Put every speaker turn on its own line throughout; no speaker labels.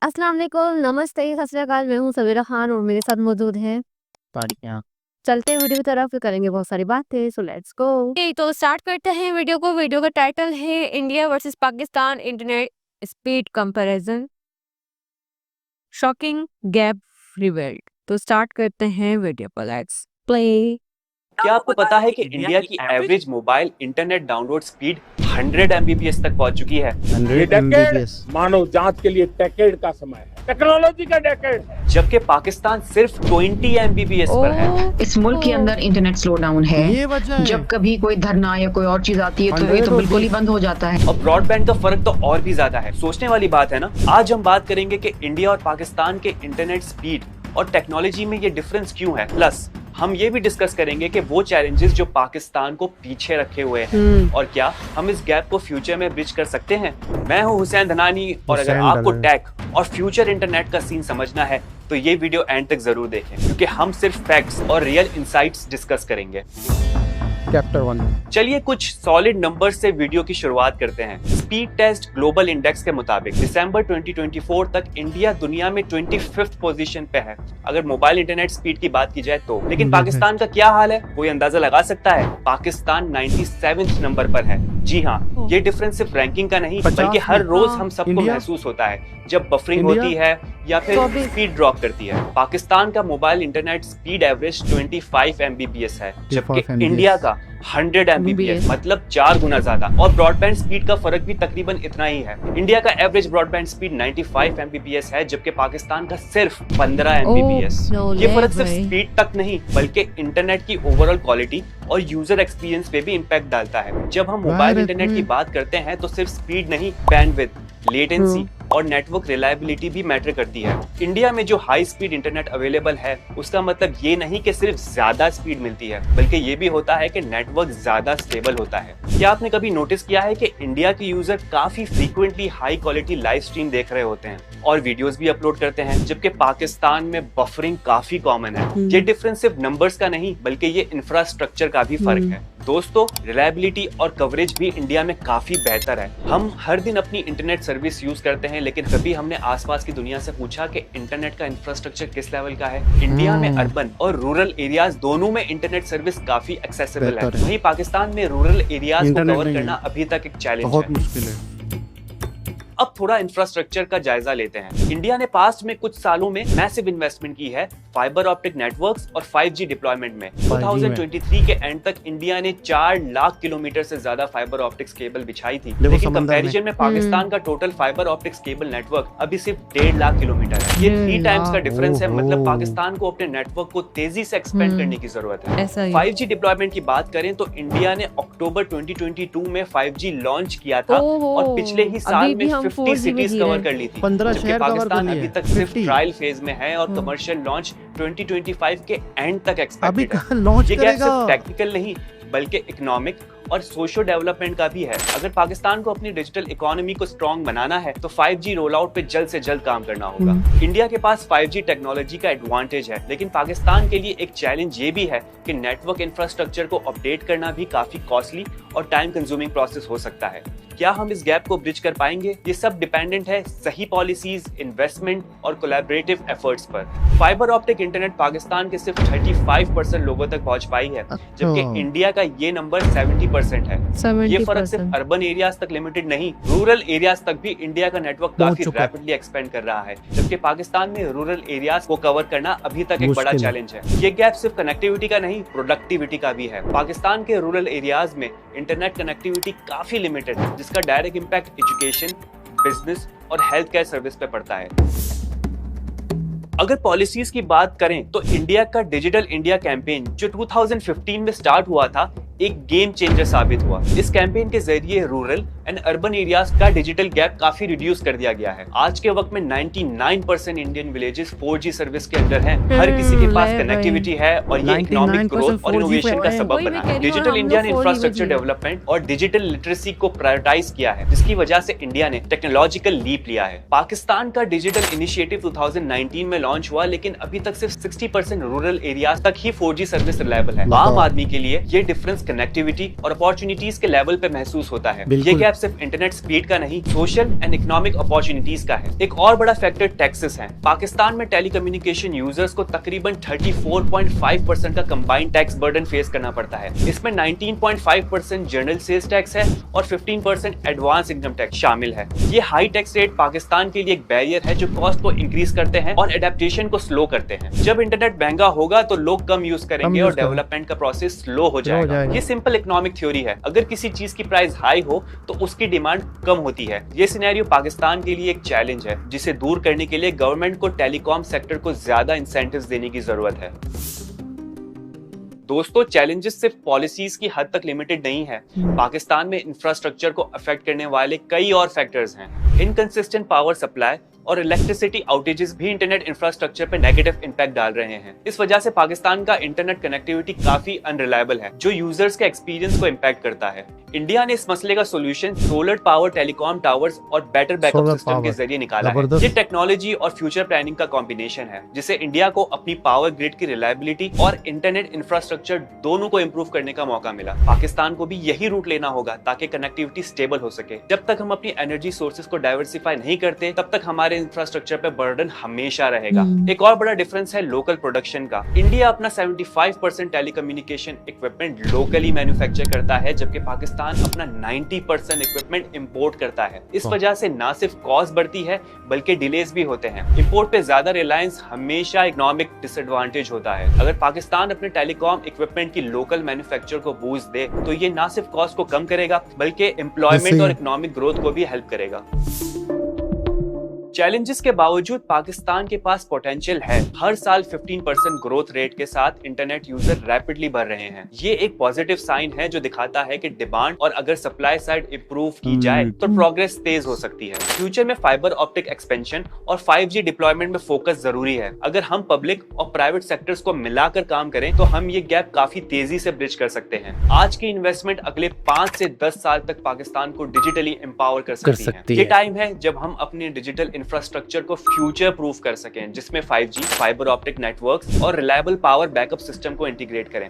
अस्सलाम वालेकुम, नमस्ते, सत श्री अकाल। मैं हूँ सवेरा खान और मेरे साथ मौजूद हैं
तारियाँ।
चलते हैं वीडियो की तरफ, फिर करेंगे बहुत सारी बातें। So let's go. तो स्टार्ट करते हैं वीडियो को। वीडियो का टाइटल है India versus Pakistan internet speed comparison, shocking gap revealed. तो स्टार्ट करते हैं वीडियो को। Let's play.
क्या आपको पता है कि इंडिया की average mobile internet download speed 100 Mbps तक पहुंच चुकी है।
100 MBPS।
मानव जांच के लिए डेकेड का समय है, टेक्नोलॉजी का डेकेड है।
जबकि पाकिस्तान सिर्फ 20 एमबीपीएस पर है।
इस मुल्क के अंदर इंटरनेट स्लो डाउन है।
ये वजह है।
जब कभी कोई धरना या कोई और चीज आती है तो ये तो बिल्कुल ही बंद हो जाता है।
और ब्रॉडबैंड का फर्क तो और भी ज्यादा है। सोचने वाली बात है ना। आज हम बात करेंगे कि इंडिया और पाकिस्तान के इंटरनेट स्पीड और टेक्नोलॉजी में ये डिफरेंस क्यों है। प्लस हम ये भी डिस्कस करेंगे कि वो चैलेंजेस जो पाकिस्तान को पीछे रखे हुए हैं और क्या हम इस गैप को फ्यूचर में ब्रिज कर सकते हैं। मैं हूं हुसैन धनानी और अगर आपको टेक और फ्यूचर इंटरनेट का सीन समझना है तो ये वीडियो एंड तक जरूर देखें, क्योंकि हम सिर्फ फैक्ट्स और रियल इंसाइट्स डिस्कस करेंगे।
चैप्टर 1।
चलिए कुछ सॉलिड नंबर्स से वीडियो की शुरुआत करते हैं। स्पीड टेस्ट ग्लोबल इंडेक्स के मुताबिक दिसंबर 2024 तक इंडिया दुनिया में 25th पोजीशन पे है, अगर मोबाइल इंटरनेट स्पीड की बात की जाए तो। लेकिन पाकिस्तान का क्या हाल है, कोई अंदाजा लगा सकता है? पाकिस्तान 97वें नंबर पर है। जी हाँ, ये डिफरेंस सिर्फ रैंकिंग का नहीं बल्कि हर रोज हम सबको महसूस होता है जब बफरिंग होती है या फिर स्पीड ड्रॉप करती है। पाकिस्तान का mobile internet speed average 25 Mbps है, जबकि इंडिया का 100 एमबीपीएस, मतलब 4 गुना ज्यादा। और ब्रॉडबैंड स्पीड का फर्क भी तकरीबन इतना ही है। इंडिया का एवरेज ब्रॉडबैंड स्पीड 95 एमबीपीएस है, जबकि पाकिस्तान का सिर्फ 15 एमबीपीएस। ये फर्क सिर्फ स्पीड तक नहीं बल्कि इंटरनेट की ओवरऑल क्वालिटी और यूजर एक्सपीरियंस पे भी इम्पैक्ट डालता है। जब हम मोबाइल इंटरनेट की बात करते हैं तो सिर्फ स्पीड नहीं, बैंडविड्थ, लेटेंसी और नेटवर्क रिलायबिलिटी भी मैटर करती है। इंडिया में जो हाई स्पीड इंटरनेट अवेलेबल है उसका मतलब ये नहीं कि सिर्फ ज्यादा स्पीड मिलती है, बल्कि ये भी होता है कि नेटवर्क ज्यादा स्टेबल होता है। क्या आपने कभी नोटिस किया है कि इंडिया के यूजर काफी frequently high quality live stream देख रहे होते हैं और वीडियोस भी अपलोड करते हैं, जबकि पाकिस्तान में बफरिंग काफी कॉमन है। ये डिफरेंस सिर्फ नंबर्स का नहीं बल्कि ये इंफ्रास्ट्रक्चर का भी फर्क है। दोस्तों, रिलायबिलिटी और कवरेज भी इंडिया में काफी बेहतर है। हम हर दिन अपनी इंटरनेट सर्विस यूज करते हैं, लेकिन कभी हमने आसपास की दुनिया से पूछा कि इंटरनेट का इंफ्रास्ट्रक्चर किस लेवल का है? इंडिया में अर्बन और रूरल एरियाज दोनों में इंटरनेट सर्विस काफी एक्सेसिबल है। वहीं पाकिस्तान में रूरल एरियाज को कवर करना अभी तक एक चैलेंज है।
बहुत मुश्किल है।
अब थोड़ा इंफ्रास्ट्रक्चर का जायजा लेते हैं। इंडिया ने पास्ट में कुछ सालों में मैसिव इन्वेस्टमेंट की है फाइबर ऑप्टिक नेटवर्क्स और 5G डिप्लॉयमेंट में। 2023 के एंड तक इंडिया ने 4 लाख किलोमीटर से ज्यादा फाइबर ऑप्टिक्स केबल बिछाई थी, लेकिन कंपैरिजन में पाकिस्तान का total fibre optics cable network अभी सिर्फ 1.5 लाख किलोमीटर है। ये 3 टाइम्स का डिफरेंस है। मतलब पाकिस्तान को अपने नेटवर्क को तेजी से एक्सपेंड करने की जरूरत है। 5G डिप्लॉयमेंट की बात करें तो इंडिया ने अक्टूबर 2022 में 5G लॉन्च किया था और पिछले ही साल में 50 सिटीज कवर कर ली थी, जबकि पाकिस्तान अभी तक सिर्फ ट्रायल फेज में है और कमर्शियल लॉन्च 2025 के एंड तक एक्सपेक्टेड है। ये गैप सिर्फ टेक्निकल नहीं बल्कि इकोनॉमिक और सोशल डेवलपमेंट का भी है। अगर पाकिस्तान को अपनी डिजिटल इकोनॉमी को स्ट्रॉन्ग बनाना है तो 5G रोल आउट पे जल्द से जल्द काम करना होगा। इंडिया के पास 5G टेक्नोलॉजी का एडवांटेज है, लेकिन पाकिस्तान के लिए एक चैलेंज ये भी है कि नेटवर्क इंफ्रास्ट्रक्चर को अपडेट करना भी काफी कॉस्टली और टाइम कंज्यूमिंग प्रोसेस हो सकता है। क्या हम इस गैप को ब्रिज कर पाएंगे? ये सब डिपेंडेंट है सही पॉलिसीज, इन्वेस्टमेंट और कोलैबोरेटिव एफर्ट्स पर। फाइबर ऑप्टिक इंटरनेट पाकिस्तान के सिर्फ 35% लोगों तक पहुंच पाई है, जबकि इंडिया का ये नंबर 70% है। ये फर्क सिर्फ अर्बन एरियाज तक लिमिटेड नहीं, रूरल एरियाज तक भी इंडिया का नेटवर्क काफी रैपिडली एक्सपेंड कर रहा है, जबकि पाकिस्तान में रूरल एरियाज को कवर करना अभी तक एक बड़ा चैलेंज है। ये गैप सिर्फ कनेक्टिविटी का नहीं, प्रोडक्टिविटी का भी है। पाकिस्तान के रूरल एरियाज में इंटरनेट कनेक्टिविटी काफी लिमिटेड है, जिसका डायरेक्ट इंपैक्ट एजुकेशन, बिजनेस और हेल्थ केयर सर्विस पे पड़ता है। अगर पॉलिसीज की बात करें तो इंडिया का डिजिटल इंडिया कैंपेन जो 2015 में स्टार्ट हुआ था एक गेम चेंजर साबित हुआ। इस कैंपेन के जरिए रूरल एंड अर्बन एरियाज का डिजिटल गैप काफी रिड्यूस कर दिया गया है। आज के वक्त में 99% इंडियन विलेजेस 4G सर्विस के अंदर हैं। हर किसी के पास कनेक्टिविटी है और ये इकोनॉमिक ग्रोथ और इनोवेशन का सबब बना है। डिजिटल इंडिया ने इंफ्रास्ट्रक्चर डेवलपमेंट और डिजिटल लिटरेसी को प्रायोरिटाइज किया है, जिसकी वजह से इंडिया ने टेक्नोलॉजिकल लीप लिया है। पाकिस्तान का डिजिटल इनिशिएटिव 2019 में लॉन्च हुआ, लेकिन अभी तक सिर्फ 60% रूरल एरियाज तक ही 4G सर्विस रिलायबल है। आम आदमी के लिए ये डिफरेंस कनेक्टिविटी और अपॉर्चुनिटीज के लेवल पे महसूस होता है। ये गैप सिर्फ इंटरनेट स्पीड का नहीं, सोशल एंड इकोनॉमिक अपॉर्चुनिटीज का है। एक और बड़ा फैक्टर टैक्सेस है। पाकिस्तान में टेलीकम्युनिकेशन यूजर्स को तकरीबन 34.5% का कंबाइंड टैक्स बर्डन फेस करना पड़ता है। इसमें 19.5% जनरल सेल्स टैक्स है और 15% एडवांस इनकम टैक्स शामिल है। ये हाई टैक्स रेट पाकिस्तान के लिए एक बैरियर है जो कॉस्ट को इंक्रीज करते हैं और एडेप्टेशन को स्लो करते हैं। जब इंटरनेट महंगा होगा तो लोग कम यूज करेंगे और डेवलपमेंट का प्रोसेस स्लो हो जाएगा। ये सिंपल इकोनॉमिक थ्योरी है। अगर किसी चीज की प्राइस हाई हो तो उसकी डिमांड कम होती है। ये सिनेरियो पाकिस्तान के लिए एक चैलेंज है जिसे दूर करने के लिए गवर्नमेंट को टेलीकॉम सेक्टर को ज्यादा इंसेंटिव्स देने की जरूरत है। दोस्तों, चैलेंजेस सिर्फ पॉलिसीज की हद तक लिमिटेड नहीं है। पाकिस्तान में इंफ्रास्ट्रक्चर को अफेक्ट करने वाले कई और फैक्टर्स हैं। इनकंसिस्टेंट पावर सप्लाई और इलेक्ट्रिसिटी आउटेजेस भी इंटरनेट इंफ्रास्ट्रक्चर पर नेगेटिव इंपैक्ट डाल रहे हैं। इस वजह से पाकिस्तान का इंटरनेट कनेक्टिविटी काफी अनरिलायबल है, जो यूजर्स के एक्सपीरियंस को इम्पैक्ट करता है। इंडिया ने इस मसले का solution solar power telecom towers और बेटर बैकअप सिस्टम के जरिए निकाला है। ये टेक्नोलॉजी और फ्यूचर प्लानिंग का कॉम्बिनेशन है जिसे इंडिया को अपनी पावर ग्रिड की रिलायबिलिटी और इंटरनेट इंफ्रास्ट्रक्चर दोनों को इम्प्रूव करने का मौका मिला। पाकिस्तान को भी यही रूट लेना होगा ताकि कनेक्टिविटी स्टेबल हो सके। जब तक हम अपनी एनर्जी सोर्सेज को डाइवर्सिफाई नहीं करते, तब तक हमारे इंफ्रास्ट्रक्चर पे बर्डन हमेशा रहेगा। एक और बड़ा डिफरेंस है लोकल प्रोडक्शन का। इंडिया अपना 75% टेलीकम्युनिकेशन इक्विपमेंट लोकली मैन्युफैक्चर करता है, जबकि पाकिस्तान अपना 90% इक्विपमेंट इंपोर्ट करता है। इस वजह से ना सिर्फ कॉस्ट बढ़ती है बल्कि डिलेज भी होते हैं। इंपोर्ट पे ज्यादा रिलायंस हमेशा इकोनॉमिक डिसएडवांटेज होता है। अगर पाकिस्तान अपने टेलीकॉम इक्विपमेंट की लोकल मैन्युफैक्चर को बूस्ट दे तो ये ना सिर्फ कॉस्ट को कम करेगा बल्कि एम्प्लॉयमेंट और इकोनॉमिक ग्रोथ को भी हेल्प करेगा। चैलेंजेस के बावजूद पाकिस्तान के पास पोटेंशियल है। हर साल 15% ग्रोथ रेट के साथ इंटरनेट यूजर रैपिडली बढ़ रहे हैं। ये एक पॉजिटिव साइन है जो दिखाता है कि डिमांड और अगर सप्लाई साइड इंप्रूव की जाए तो प्रोग्रेस तेज हो सकती है। फ्यूचर में फाइबर ऑप्टिक एक्सपेंशन और 5G डिप्लॉयमेंट में फोकस जरूरी है। अगर हम पब्लिक और प्राइवेट सेक्टर्स को मिलाकर काम करें तो हम ये गैप काफी तेजी से ब्रिज कर सकते हैं। आज की इन्वेस्टमेंट अगले 5 से 10 साल तक पाकिस्तान को डिजिटली एम्पावर कर सकती है। ये टाइम है जब हम अपने डिजिटल इंफ्रास्ट्रक्चर को फ्यूचर प्रूफ कर सकें, जिसमें 5G, फाइबर ऑप्टिक नेटवर्क्स और रिलायबल पावर बैकअप सिस्टम को इंटीग्रेट करें।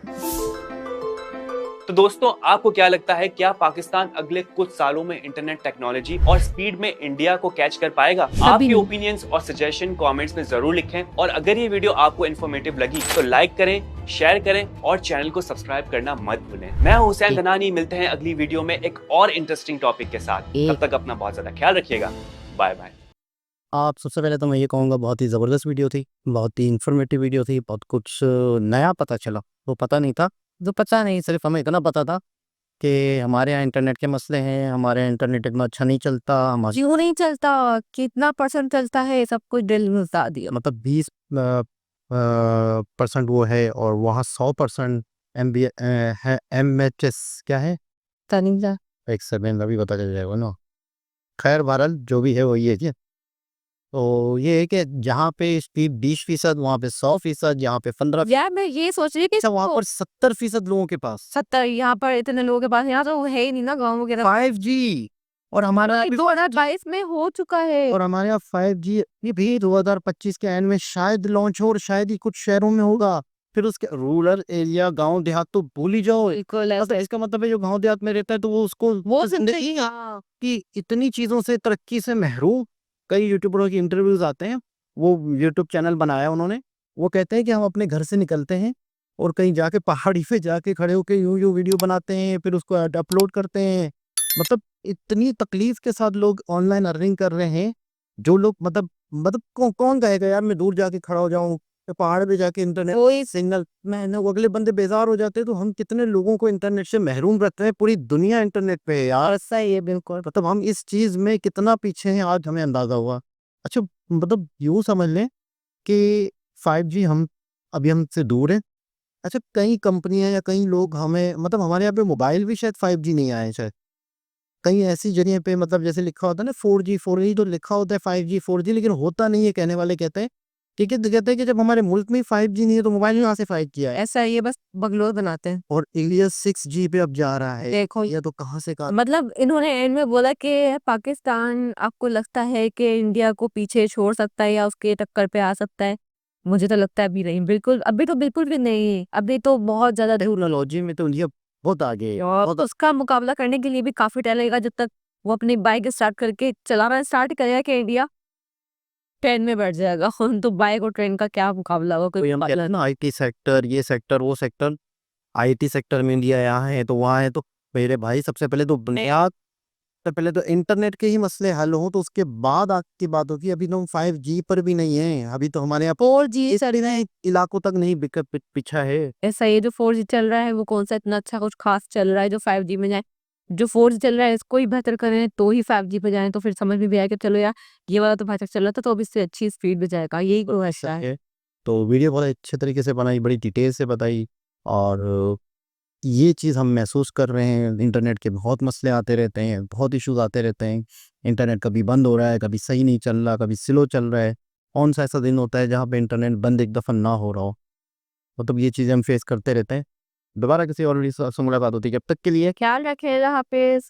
तो दोस्तों, आपको क्या लगता है, क्या पाकिस्तान अगले कुछ सालों में इंटरनेट टेक्नोलॉजी और स्पीड में इंडिया को कैच कर पाएगा? आपके ओपिनियंस और सजेशन कमेंट्स में जरूर लिखें। और अगर ये वीडियो आपको इन्फॉर्मेटिव लगी तो लाइक करें, शेयर करें और चैनल को सब्सक्राइब करना मत भूलें। मैं हुसैन धनानी, मिलते हैं अगली वीडियो में एक और इंटरेस्टिंग टॉपिक के साथ। तब तक अपना बहुत ज्यादा ख्याल रखिएगा। Bye bye.
आप सबसे पहले तो मैं ये कहूँगा बहुत ही ज़बरदस्त वीडियो थी, बहुत ही इन्फॉर्मेटिव वीडियो थी, बहुत कुछ नया पता चला। वो पता नहीं था, जो पता नहीं, सिर्फ हमें इतना पता था कि हमारे यहाँ इंटरनेट के मसले हैं, हमारे यहाँ इंटरनेट इतना अच्छा नहीं चलता, हमारे
क्यों नहीं चलता, कितना परसेंट चलता है, सब कुछ डिटेल में बता दिया।
मतलब 20% वो है और वहाँ 100% MB है। MHS क्या है?
तनिजा
एक सेकंड, अभी पता चल जाएगा ना। खैर बहरहाल जो भी है वो ये है। तो ये है कि जहाँ पे स्पीड 20%, वहाँ पे 100%, यहाँ पे 15%,
यार मैं ये सोच रही हूँ कि
वहाँ पर 70% लोगों के पास
70, यहाँ पर इतने लोगों के पास, यहाँ तो है ही नहीं ना गाँव वगैरह।
5G और हमारा
2022 में हो चुका है।
और हमारे यहाँ 5G ये भी 2025 के एंड में शायद लॉन्च हो और शायद ही कुछ शहरों में होगा। फिर उसके रूरल एरिया, गांव देहात तो भूल ही जाओ। तो इसका मतलब है जो गांव देहात में रहता है तो वो उसको
वो
जिंदगी की इतनी चीजों से, तरक्की से महरूम। कई यूट्यूबरों की इंटरव्यूज आते हैं, वो यूट्यूब चैनल बनाया उन्होंने, वो कहते हैं कि हम अपने घर से निकलते हैं और कहीं जाके पहाड़ी पे जाके खड़े होकर यूं वीडियो बनाते हैं, फिर उसको अपलोड करते हैं। मतलब इतनी तकलीफ के साथ लोग ऑनलाइन अर्निंग कर रहे हैं। जो लोग मतलब कौन कहेगा यार मैं दूर जाके खड़ा हो जाऊं, पहाड़ पे जाके इंटरनेट वही सिग्नल मैं वो अगले बंदे बेजार हो जाते हैं। तो हम कितने लोगों को इंटरनेट से महरूम रखते हैं। पूरी दुनिया इंटरनेट पे है यार।
सही है, बिल्कुल।
मतलब हम इस चीज में कितना पीछे हैं आज हमें अंदाजा हुआ। अच्छा, मतलब यूं समझ लें कि 5G हम अभी हमसे दूर है। अच्छा, कई कंपनियां या कई लोग हमें, मतलब हमारे यहाँ पे मोबाइल भी शायद 5G नहीं आए शायद। कहीं ऐसी जगह पे मतलब जैसे लिखा होता है ना 4G तो लिखा होता है 5G 4G, लेकिन होता नहीं है। कहने वाले कहते हैं ठीक है, तो कहते हैं कि जब हमारे मुल्क में 5G नहीं है तो मोबाइल में कहाँ से फाइट किया है।
ऐसा है, ये बस बंगलोर बनाते हैं।
और इंडिया 6G पे अब जा रहा है,
देखो
ये तो कहाँ से कहाँ।
मतलब इन्होंने एंड में बोला कि पाकिस्तान आपको लगता है कि इंडिया को पीछे छोड़ सकता है या उसके टक्कर पे आ सकता है? मुझे तो लगता है अभी नहीं, बिल्कुल अभी तो बिल्कुल भी नहीं, अभी तो बहुत ज्यादा
टेक्नोलॉजी में तो इंडिया बहुत आगे है।
और तो उसका मुकाबला करने के लिए भी काफी टाइम लगेगा, जब तक वो अपनी बाइक स्टार्ट करके चलाना स्टार्ट करेगा कि इंडिया ट्रेन में बैठ जाएगा। तो बाइक और ट्रेन का क्या मुकाबला होगा,
तो
कोई
हम कहते
मुकाबला
हैं ना IT सेक्टर, ये सेक्टर, वो सेक्टर। IT सेक्टर में इंडिया यहाँ है तो वहाँ है, तो मेरे भाई सबसे पहले तो बुनियाद, सबसे पहले तो इंटरनेट के ही मसले हल हों तो उसके बाद आपकी बात होगी। अभी तो हम 5G पर भी नहीं है, अभी तो हमारे यहाँ
4G
इस इलाकों तक नहीं पीछा है।
ऐसा ये जो 4G चल रहा है वो कौन सा इतना अच्छा कुछ खास चल रहा है जो 5G में जाए? जो 4G चल रहा है इसको ही बेहतर करें तो ही 5G पे जाएं, तो फिर समझ में भी आएगा चलो यार ये वाला तो बेहतर चल रहा था तो अब इससे अच्छी स्पीड पे जाएगा, यही तो ऐसा है।
तो वीडियो बहुत अच्छे तरीके से बनाई, बड़ी डिटेल से बताई। और ये चीज़ हम महसूस कर रहे हैं, इंटरनेट के बहुत मसले आते रहते हैं, बहुत इश्यूज आते रहते हैं। इंटरनेट कभी बंद हो रहा है, कभी सही नहीं चल रहा, कभी स्लो चल रहा है। कौन सा ऐसा दिन होता है जहाँ पे इंटरनेट बंद एक दफ़ा ना हो रहा हो। मतलब ये चीज़ें हम फेस करते रहते हैं। दोबारा किसी और वीडियो से मुलाकात होती है, जब तक के लिए
ख्याल रखें, अल्लाह हाफिज।